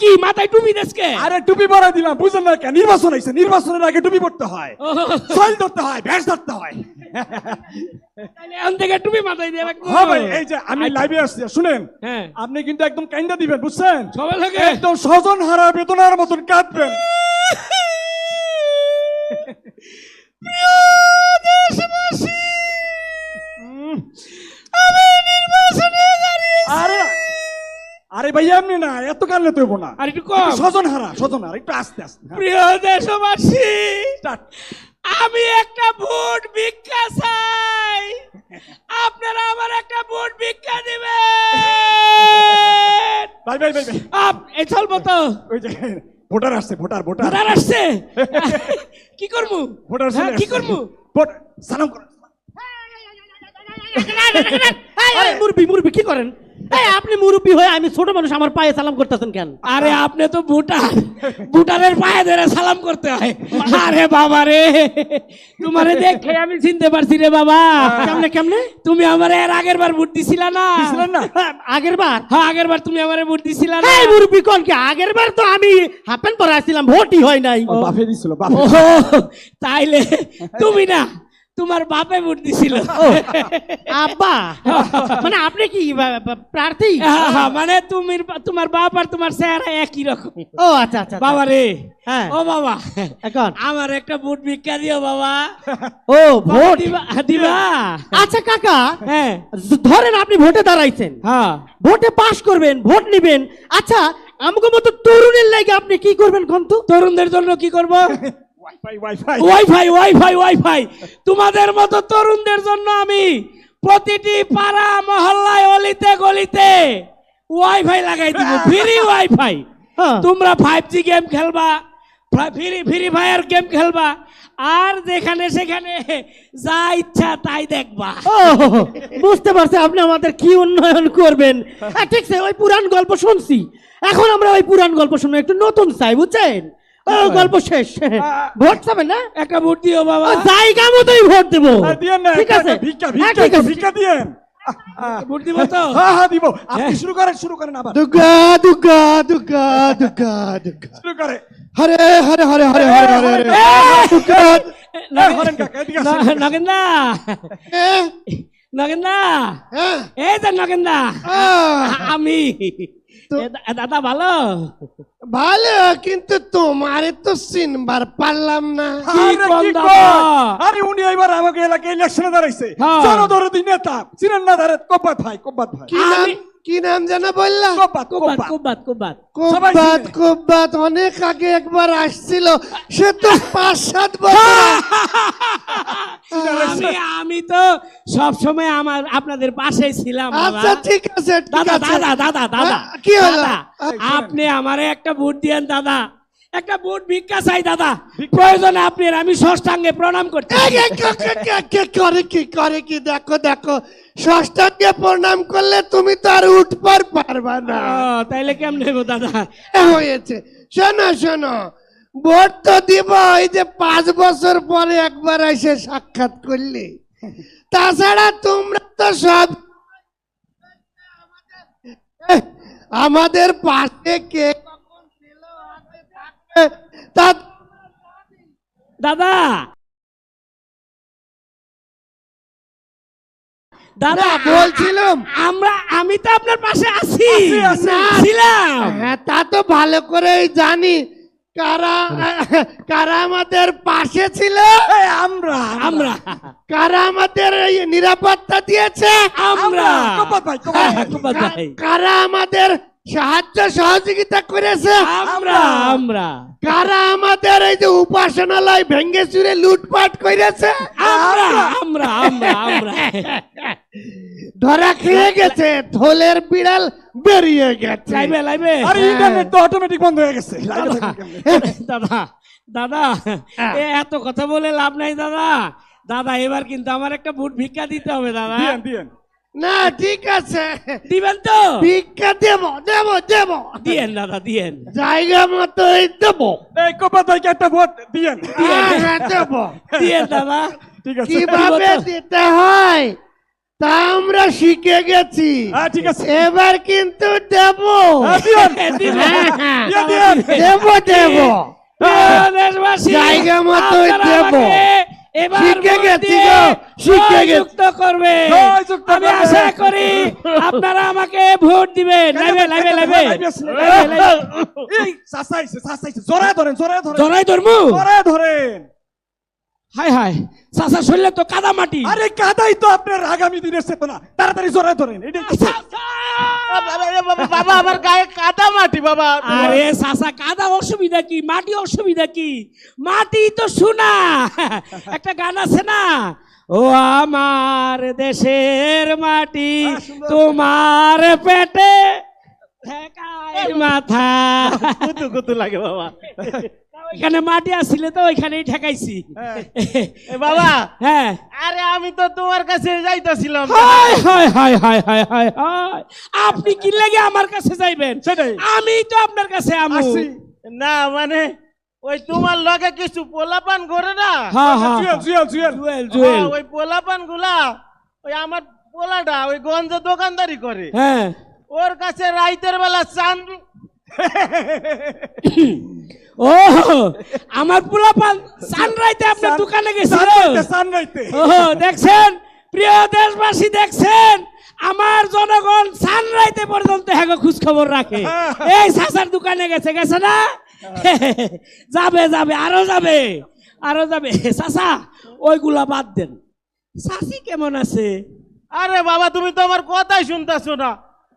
কি মাথায় টুপি দেশকে? আরে টুপি পরা দিলাম, বুঝলেন না কেন? নির্বাচন হয়েছে, নির্বাচনের আগে টুপি পড়তে হয়, সয়েল ধরতে হয়, ভ্যাস ধরতে হয়। তাহলে এখন থেকে টুপি মাথায় দিয়ে রাখবো। হ্যাঁ ভাই, এই যে আমি লাইভে আসছি, শুনেন, আপনি কিন্তু একদম কাইন্দা দিবেন, বুঝছেন? সবাই লাগে একদম স্বজন হারা বেদনার মতন কাঁদবেন। প্রিয় দেশবাসী, আমি নির্বাচনে দাঁড়িয়েছি। আরে আরে ভাই, এমনি না, এত কান্না তো হবো না, আর একটু কম। স্বজন হারা, একটু আস্তে আস্তে। প্রিয় দেশবাসী, Start. আমি একটা ভোট ভিক্ষা চাই, আপনারা আমার একটা ভোট ভিক্ষা দিবেন। ভাই ভাই ভাই ভাই, এই চলবো তো? ওই যে ভোটার আসছে, ভোটার ভোটার আসছে, কি করবো? ভোটার কি করবো? সালাম করো। মুরব্বি মুরব্বি কি করেন? আপনি মুরব্বি হয়ে আমি ছোট মানুষ, আমার পায়ে সালাম করতেছেন কেন? আরে আপনি তো ভোটার, ভোটারের পায়ে ধরে সালাম করতে হয়। আরে বাবা রে, তোমারে দেখে আমি চিনতে পারছি রে বাবা। কেমনে কেমনে? তুমি আমার এর আগের বার ভোট দিছিলা না? দিছিলেন না? আগের বার? হ্যাঁ, আগের বার তুমি আমারে ভোট দিছিলা না? এই মুরব্বি কোন কি? আগের বার তো আমি হাফ প্যান্ট পরে আসছিলাম, ভোটই হয় নাই। বাপে দিছিল, ও তাইলে তুমি না, তোমার বাপে ভোট দিছিল। আব্বা মানে আপনি কি প্রার্থী? মানে তুমি, তোমার বাপ আর তোমার চেহারা একই রকম। ও আচ্ছা আচ্ছা বাবা রে, হ্যাঁ ও বাবা, এখন আমার একটা ভোট ভিক্ষা দিও বাবা। ও ভোট দিবা? দিবা? আচ্ছা কাকা, হ্যাঁ ধরেন আপনি ভোটে দাঁড়াইছেন, হ্যাঁ, ভোটে পাশ করবেন, ভোট নিবেন। আচ্ছা আমাকে মতো তরুণের লাগে আপনি কি করবেন কোন তো? তরুণদের জন্য কি করব? Wifi wifi wifi wifi. তোমাদের মতো তরুণদের জন্য আমি প্রতিটি পাড়া মহল্লায় অলিতে গলিতে ওয়াইফাই লাগাই দিব, ফ্রি ওয়াইফাই। তোমরা 5G গেম খেলবা, ফ্রি ফায়ার গেম খেলবা, আর যেখানে সেখানে যা ইচ্ছা তাই দেখবা। ও বুঝতে পারছি আপনি আমাদের কি উন্নয়ন করবেন। ঠিক আছে, ওই পুরান গল্প শুনছি, এখন আমরা ওই পুরান গল্প শুনে একটু নতুন চাই, বুঝছেন? গল্প শেষ, ভোট চাবেন না? একটা ভোট দিও বাবা। জায়গা মতোই ভোট দেবো, ঠিক আছে? ভিক্ষা হ্যাঁ, ভিক্ষা ঠিক আছে। ভিক্ষা দিয়েন। ভোট দিব তো? হ্যাঁ হ্যাঁ দিব, আপনি শুরু করেন আবার। দুর্গা দুর্গা দুর্গা দুর্গা দুর্গা শুরু করে। হরে হরে হরে হরে হরে হরে হরে দুর্গা হরেন কাকা, এদিকে আসেন। নগেন্দা, হ্যাঁ নগেন্দা, হ্যাঁ এই যে নগেন্দা, আমি। দাদা ভালো? ভালো, কিন্তু তোমারে তো চিনবার পারলাম না। আরে কোন কি দাদা? কয়? আরে উনি এবার আমাকে এলাকায় ইলেকশনে দাঁড়াইছে, হ্যাঁ। জনদরদি নেতা, চিনেন না? কব্বাত ভাই, কব্বাত ভাই, কি নাম যেন বললা? কব্বাত কুবাত কব্বাত। কুবাত কুবাত। সবাই কোব্বাত চিনে। কোব্বাত অনেক আগে একবার আসছিল, সে তো 5-7 বছর আমি তো সব সময় আপনাদের পাশেই ছিলাম বাবা। আচ্ছা ঠিক আছে ঠিক দাদা আছে। দাদা দাদা দাদা, কি হলো? দাদা, আপনি আমারে একটা ভোট দিয়েন দাদা, একটা ভোট ভিক্ষা চাই দাদা। প্রয়োজনে আপনার আমি ষষ্ঠাঙ্গে প্রণাম করতে। করে কি দেখো দেখো, ষষ্ঠাঙ্গে প্রণাম করলে তুমি তো আর উঠবার পারবা না। তাইলে কেমনে গো দাদা? হয়েছে, শোনো শোনো, ভোট তো দিব, এই যে 5 বছর পরে একবার এসে সাক্ষাৎ করলে, তাছাড়া তোমরা তো সব আমাদের পাশে কে কখন ছিল আগে থাকবে তা দাদা, দাদা বলছিলাম। আমি তো আপনার পাশে আছি, না। ছিলাম। হ্যাঁ তা তো ভালো করেই জানি, কারা কারা আমাদের পাশে ছিল, আমরা আমরা কারা আমাদের এই নিরাপত্তা দিয়েছে, আমরা কব্বাত ভাই, কুবাত ভাই, কারা আমাদের সাহায্য সহযোগিতা করেছে, আমরা আমরা কারা আমাদের এই যে উপাসনালয় ভেঙ্গে চুরে লুটপাট করেছে, আমরা আমরা আমরা আমরা ধরা খেয়ে গেছে, থলের বিড়াল বেরিয়ে গেছে। লাইবে লাইবে। আরে ইন্টারনেট তো অটোমেটিক বন্ধ হয়ে গেছে, লাইভে থাকেন কেমনে? দাদা দাদা, এত কথা বলে লাভ নাই দাদা। দাদা এবার কিন্তু আমার একটা ভোট ভিক্ষা দিতে হবে দাদা। দিয়েন দিয়েন। না ঠিক আছে, দিবেন তো? ভিক্ষা দেব দেব দেব, দিয়েন দাদা দিয়েন। জায়গা মতোই দেব। এই কব্বাত ভাইকে একটা ভোট দিয়েন। হ্যাঁ, দেব। দিয়েন দাদা। ঠিক আছে। কিভাবে দিতে হয় তা আমরা শিখে গেছি, হ্যাঁ, ঠিক আছে। এবার কিন্তু দেব, হ্যাঁ, দিয়েন। হ্যাঁ, হ্যাঁ, দিয়ে দিয়েন। দেব দেব, প্রিয় দেশবাসী, জায়গা মতোই আপনারা দেব। আমাকে এবার শিখে ভোট গেছি দিয়ে গো, শিখে গেছি। জয়যুক্ত করবে। জয়যুক্ত আমি করবে। আশা করি আপনারা আমাকে ভোট দিবেন। লাইভে লাইভে লাইভে এই চাচাইছে, চাচাইছে। জোরে ধরেন, জোরে ধরেন। জড়াই ধরমু। জোরে ধরেন। হাই হাই চাচা শরীরে তো কাদা মাটি। আরে কাদাই তো আপনার আগামী দিনের চেতনা। তাড়াতাড়ি জোরে ধরেন। এটাই তো। বাবা আমার গায়ে কাদা মাটি বাবা। আরে চাচা কাদা অসুবিধা কি, মাটি অসুবিধা কি? মাটি তো সোনা। একটা গান আছে না, ও আমার দেশের মাটি তোমার পেটে ঠেকায় মাথা। কুতু কুতু লাগে বাবা। ওইখানে মাটি আসছিলে তো ওইখানেই ঠেকাইছি। এ বাবা, হ্যাঁ, আরে আমি তো তোমার কাছে যাইতাছিলাম। হায় হায় হায় হায় হায় হায় হায়, আপনি কি লেগে আমার কাছে যাইবেন? সেটাই। আমি তো আপনার কাছে আমু। আসি। না মানে ওই তোমার লগে কিছু পোলাপান করে না, হ্যাঁ হ্যাঁ, জুয়েল, জুয়েল, জুয়েল। জুয়েল জুয়েল, ওই পোলাপান গুলা ওই আমার পোলাটা ওই গঞ্জে দোকানদারি করে, হ্যাঁ। ওর কাছে রাইতের বেলা চান। ও আমার পোলাপান সানরাইতে আপনার দোকানে গেছিল। সানরাইতে, সানরাইতে। ও দেখছেন প্রিয় দেশবাসী, দেখছেন আমার জনগণ সানরাইতে পর্যন্ত হ্যাঁ খোঁজ খবর রাখে। এই চাচার দোকানে গেছে, গেছে না? যাবে যাবে, আরো যাবে, আরো যাবে। চাচা ওইগুলা বাদ দেন। চাচি কেমন আছে? আরে বাবা তুমি তো আমার কথাই শুনতেছো না।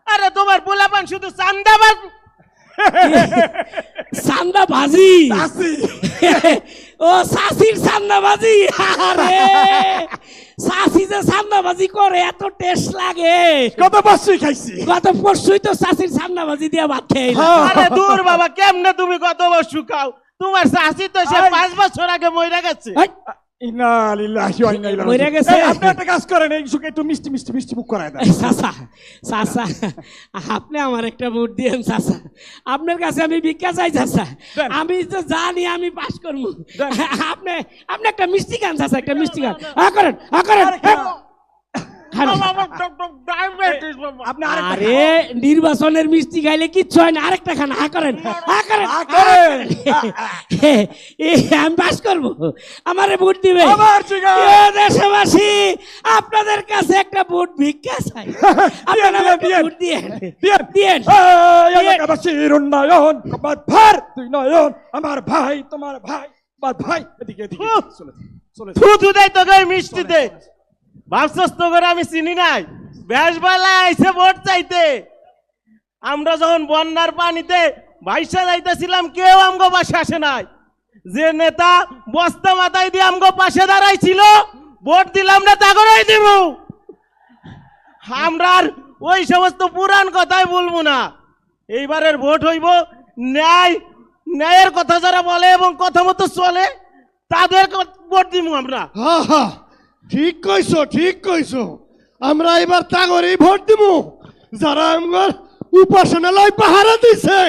আরে তোমার পোলাপান শুধু চান্দাবাজ। চান্দা ভাজি। আসি। ও চাষির চান্দাবাজি। আরে চাষি যে চান্দাবাজি করে এত টেস্ট লাগে। কত বছরই খাইছি। গত পরশুই তো চাষির চান্দাবাজি দিয়ে ভাত খেয়ে আরে দূর বাবা, কেমনে তুমি কত বছর খাও? তোমার শাশি তো সে 5 বছর আগে মইরা গেছে। ইন্না লিল্লাহি ওয়া ইন্না ইলাইহি মইরা রাজিউন। গেছে। এই, আপনি একটা কাজ করেন, এই সুখে একটু মিষ্টি মিষ্টি মিষ্টি মুখ করায় দেন। চাচা চাচা, আপনি আমার একটা ভোট দিয়েন চাচা। আপনার কাছে আমি ভিক্ষা চাই চাচা। দেন। আমি তো জানি আমি পাস করবো। দেন। আপনি আপনি একটা মিষ্টি খান চাচা, একটা মিষ্টি খান। করেন করেন। আরে খান। খান। ডায়াবেটিস বাবা। আপনি আরেকটা আরে নির্বাচনের মিষ্টি খাইলে কিচ্ছু হয় না, আরেকটা খান। করেন করেন করেন। আমি পাস করবো, আমারে ভোট দিবে। আবার চিকা। প্রিয় দেশবাসী, আপনাদের কাছে একটা ভোট ভিক্ষা চাই। আপনারা দিয়েন, আমাকে দিয়েন। ভোট দিয়েন দিয়েন। দিয়েন। এই এলাকাবাসীর উন্নয়ন, আমার ভার তুই নয়ন, আমার ভাই তোমার ভাই, আমার ভাই। এদিকে এদিকে চলে চলে। থুতু দেয় তোকে ওই মিষ্টিতে। ভাবছস তো করে আমি চিনি নাই? বেশবেলা আইছে ভোট চাইতে। আমরা যখন বন্যার পানিতে ভাইসা যাইতেছিলাম, কেউ আমগো পাশে আসে নাই। যে নেতা বস্তা মাথায় দিয়ে আমগো পাশে দাঁড়াইছিল, ভোট দিলাম না তা করেই দিব। আমরা আর ওই সমস্ত পুরান কথাই বলবো না। এইবারের ভোট হইব ন্যায়, ন্যায়ের কথা যারা বলে এবং কথা মতো চলে তাদের ভোট দিব আমরা। হা হা, ঠিক কইছো, ঠিক কইছো। আমরা এবার তাগরেই ভোট দিব, যারা আমার উপাসনালয় পাহারা দিছে,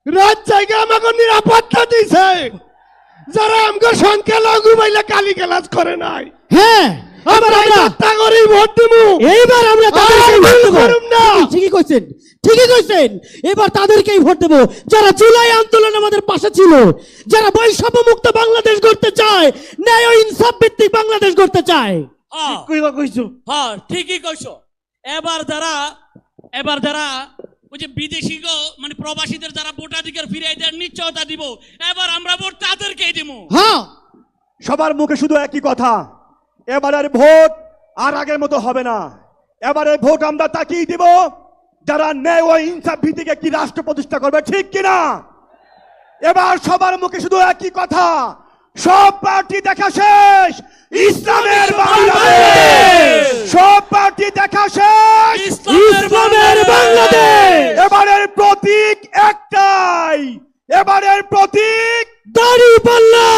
রাত জায়গা আমাকে নিরাপত্তা দিছে, যারা আমাকে সংখ্যালঘু মাইলে কালি গালাজ করে নাই। হ্যাঁ, আমরা এবার তাগরেই ভোট দিব। এইবার আমরা তাদেরকেই ভোট দেব না। ঠিকই কইছেন, ঠিকই কইছেন। এবার তাদেরকেই ভোট দেবো যারা জুলাই আন্দোলন আমাদের পাশে ছিল, যারা বৈষম্য মুক্ত বাংলাদেশ গড়তে চায়, ন্যায় ও ইনসাফ ভিত্তিক বাংলাদেশ গড়তে চায়। কইছো হ্যাঁ ঠিকই কইছো। এবার যারা ওই যে বিদেশি মানে প্রবাসীদের যারা ভোটাধিকার ফিরিয়ে দেওয়ার নিশ্চয়তা দিব, এবার আমরা ভোট তাদেরকেই দিব। হ্যাঁ, সবার মুখে শুধু একই কথা, এবারের ভোট আর আগের মতো হবে না। এবারে ভোট আমরা তাকিয়ে দিব যারা ন্যায় ও ইনসাফ ভিত্তিক একটি রাষ্ট্র প্রতিষ্ঠা করবে, ঠিক কিনা? এবার সবার মুখে শুধু একই কথা, সব পার্টি দেখা শেষ, ইসলামের বাংলাদেশ। সব পার্টি দেখা শেষ, ইসলামের বাংলাদেশ। এবারের প্রতীক একটাই, এবারের প্রতীক দাড়িপাল্লা।